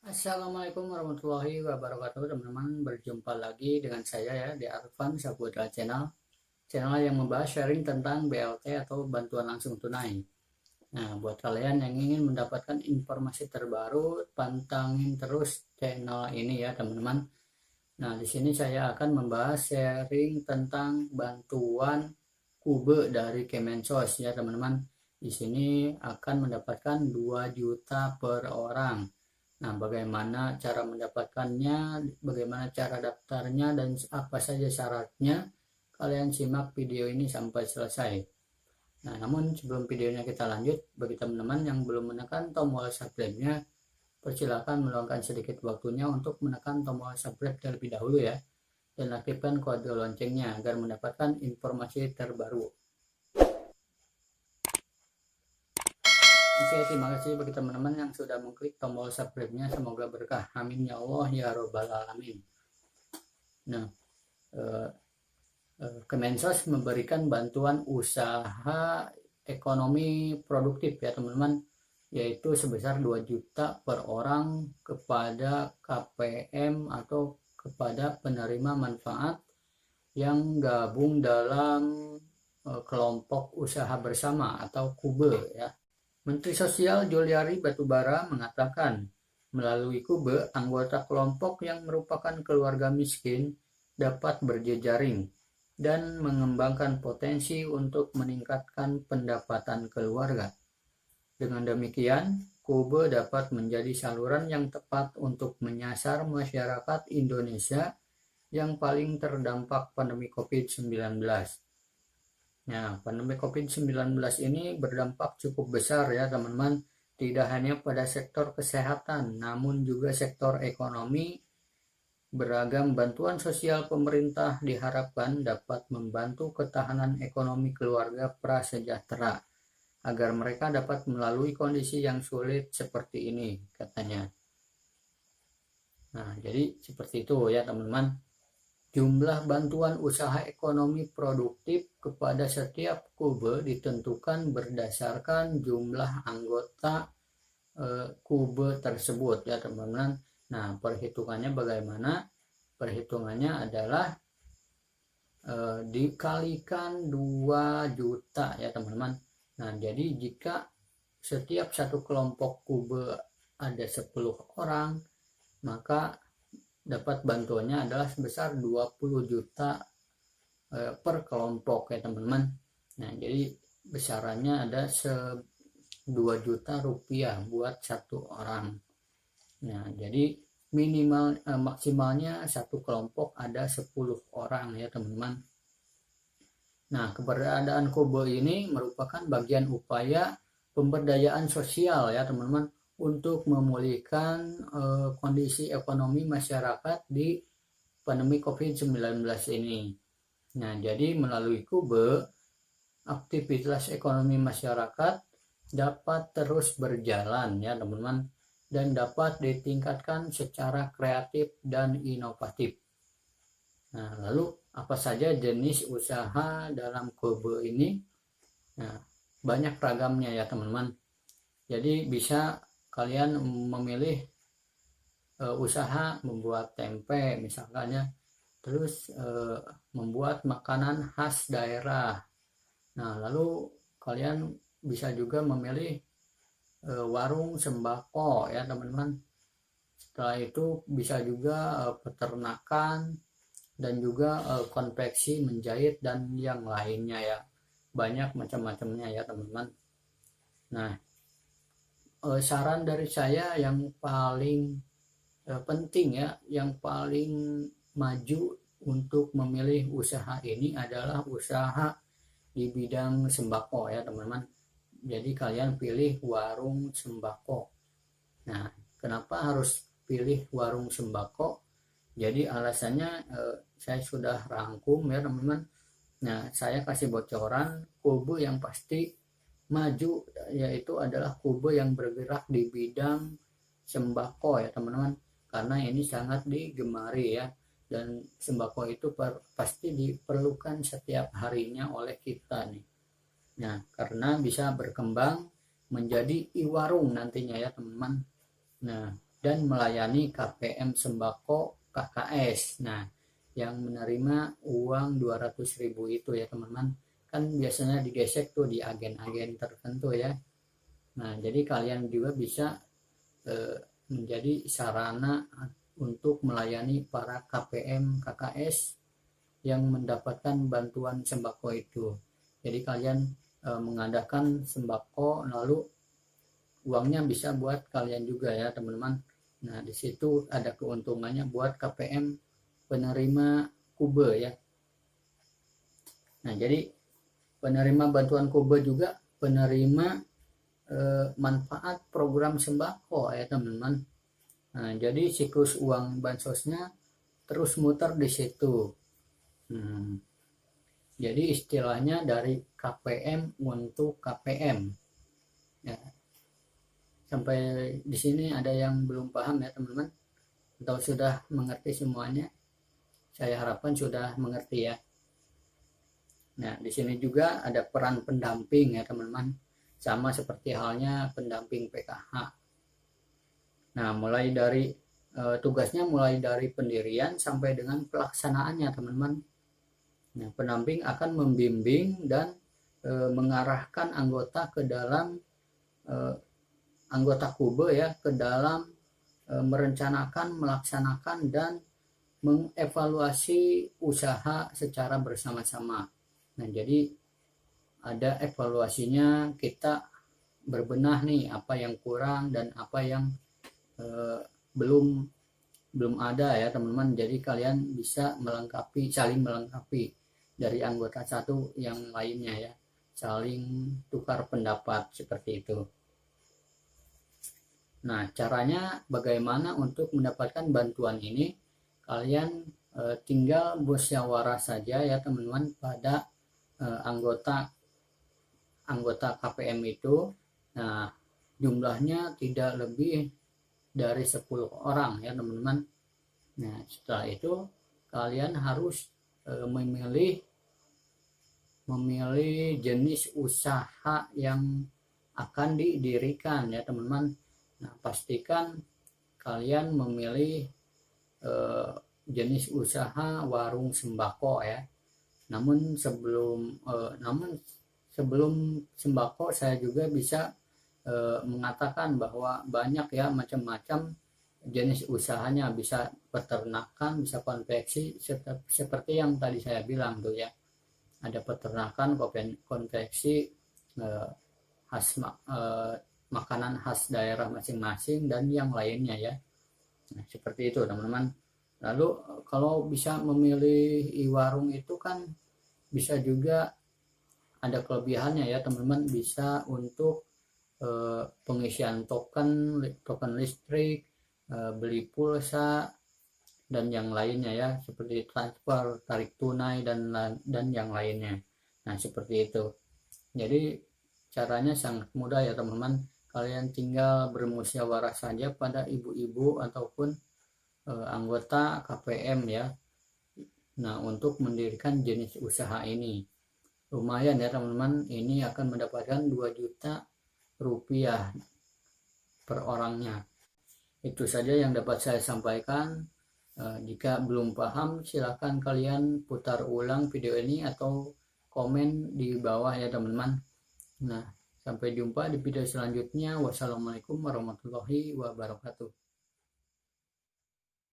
Assalamualaikum warahmatullahi wabarakatuh, teman-teman. Berjumpa lagi dengan saya ya di Arfan Saputra channel yang membahas sharing tentang BLT atau bantuan langsung tunai. Nah, buat kalian yang ingin mendapatkan informasi terbaru, pantangin terus channel ini ya, teman-teman. Nah, di sini saya akan membahas sharing tentang bantuan Kube dari Kemensos ya, teman-teman. Di sini akan mendapatkan 2 juta per orang. Nah, bagaimana cara mendapatkannya, bagaimana cara daftarnya, dan apa saja syaratnya, kalian simak video ini sampai selesai. Nah, namun sebelum videonya kita lanjut, bagi teman-teman yang belum menekan tombol subscribe-nya, persilakan meluangkan sedikit waktunya untuk menekan tombol subscribe terlebih dahulu ya, dan aktifkan kode loncengnya agar mendapatkan informasi terbaru. Oke, terima kasih bagi teman-teman yang sudah mengklik tombol subscribe-nya. Semoga berkah. Amin ya Allah ya Robbal Alamin. Nah, Kemensos memberikan bantuan usaha ekonomi produktif ya teman-teman, yaitu sebesar 2 juta per orang kepada KPM atau kepada penerima manfaat yang gabung dalam kelompok usaha bersama atau KUBE ya. Menteri Sosial Juliari Batubara mengatakan, melalui KUBE, anggota kelompok yang merupakan keluarga miskin dapat berjejaring dan mengembangkan potensi untuk meningkatkan pendapatan keluarga. Dengan demikian, KUBE dapat menjadi saluran yang tepat untuk menyasar masyarakat Indonesia yang paling terdampak pandemi COVID-19. Nah, pandemi COVID-19 ini berdampak cukup besar ya teman-teman, tidak hanya pada sektor kesehatan, namun juga sektor ekonomi. Beragam bantuan sosial pemerintah diharapkan dapat membantu ketahanan ekonomi keluarga prasejahtera, agar mereka dapat melalui kondisi yang sulit seperti ini, katanya. Nah, jadi seperti itu ya teman-teman. Jumlah bantuan usaha ekonomi produktif kepada setiap KUBE ditentukan berdasarkan jumlah anggota KUBE tersebut ya teman-teman. Nah, perhitungannya bagaimana? Perhitungannya adalah dikalikan 2 juta ya teman-teman. Nah, jadi jika setiap satu kelompok KUBE ada 10 orang, maka dapat bantuannya adalah sebesar 20 juta per kelompok ya teman-teman. Nah, jadi besarannya ada 2 juta rupiah buat satu orang. Nah, jadi minimal maksimalnya satu kelompok ada 10 orang ya teman-teman. Nah, keberadaan KUBE ini merupakan bagian upaya pemberdayaan sosial ya teman-teman, untuk memulihkan kondisi ekonomi masyarakat di pandemi COVID-19 ini. Nah, jadi melalui KUBE, aktivitas ekonomi masyarakat dapat terus berjalan ya teman-teman, dan dapat ditingkatkan secara kreatif dan inovatif. Nah, lalu apa saja jenis usaha dalam KUBE ini? Nah, banyak ragamnya ya teman-teman. Jadi bisa kalian memilih usaha membuat tempe misalnya, terus membuat makanan khas daerah. Nah, lalu kalian bisa juga memilih warung sembako ya teman-teman. Setelah itu bisa juga peternakan dan juga konveksi, menjahit dan yang lainnya ya. Banyak macam-macamnya ya teman-teman. Nah, saran dari saya yang paling penting ya, yang paling maju untuk memilih usaha ini adalah usaha di bidang sembako ya teman-teman. Jadi kalian pilih warung sembako. Nah, kenapa harus pilih warung sembako? Jadi alasannya saya sudah rangkum ya teman-teman. Nah, saya kasih bocoran KUBE yang pasti maju, yaitu adalah KUBE yang bergerak di bidang sembako ya teman-teman, karena ini sangat digemari ya, dan sembako itu pasti diperlukan setiap harinya oleh kita nih. Nah, karena bisa berkembang menjadi iwarung nantinya ya teman-teman. Nah, dan melayani KPM sembako KKS. Nah, yang menerima uang 200.000 itu ya teman-teman, kan biasanya digesek tuh di agen-agen tertentu ya. Nah, jadi kalian juga bisa menjadi sarana untuk melayani para KPM KKS yang mendapatkan bantuan sembako itu. Jadi kalian mengadakan sembako, lalu uangnya bisa buat kalian juga ya teman-teman. Nah, di situ ada keuntungannya buat KPM penerima Kube ya. Nah, jadi penerima bantuan Kube juga penerima manfaat program sembako ya teman-teman. Nah, jadi siklus uang bansosnya terus muter di situ. Jadi istilahnya dari KPM untuk KPM. Ya. Sampai di sini ada yang belum paham ya teman-teman? Atau sudah mengerti semuanya? Saya harapkan sudah mengerti ya. Nah, di sini juga ada peran pendamping ya teman-teman. Sama seperti halnya pendamping PKH. Nah, tugasnya mulai dari pendirian sampai dengan pelaksanaannya teman-teman. Nah, pendamping akan membimbing dan mengarahkan anggota ke dalam anggota Kube ya, ke dalam merencanakan, melaksanakan dan mengevaluasi usaha secara bersama-sama. Nah, jadi ada evaluasinya, kita berbenah nih apa yang kurang dan apa yang belum ada ya teman-teman. Jadi kalian bisa saling melengkapi dari anggota satu yang lainnya ya, saling tukar pendapat seperti itu. Nah, caranya bagaimana untuk mendapatkan bantuan ini? Kalian tinggal musyawarah saja ya teman-teman pada anggota KPM itu. Nah, jumlahnya tidak lebih dari 10 orang ya teman-teman. Nah, setelah itu kalian harus memilih jenis usaha yang akan didirikan ya teman-teman. Nah, pastikan kalian memilih jenis usaha warung sembako ya. Namun sebelum sembako saya juga bisa mengatakan bahwa banyak ya macam-macam jenis usahanya, bisa peternakan, bisa konveksi seperti yang tadi saya bilang tuh ya. Ada peternakan, konveksi, makanan khas daerah masing-masing dan yang lainnya ya. Nah, seperti itu teman-teman. Lalu kalau bisa memilih warung itu kan bisa juga ada kelebihannya ya teman-teman, bisa untuk pengisian token listrik, beli pulsa dan yang lainnya ya, seperti transfer, tarik tunai dan yang lainnya. Nah, seperti itu. Jadi caranya sangat mudah ya teman-teman. Kalian tinggal bermusyawarah saja pada ibu-ibu ataupun anggota KPM ya. Nah, untuk mendirikan jenis usaha ini lumayan ya teman-teman. Ini akan mendapatkan 2 juta rupiah per orangnya. Itu saja yang dapat saya sampaikan. Jika belum paham, silakan kalian putar ulang video ini atau komen di bawah ya teman-teman. Nah, sampai jumpa di video selanjutnya. Wassalamualaikum warahmatullahi wabarakatuh.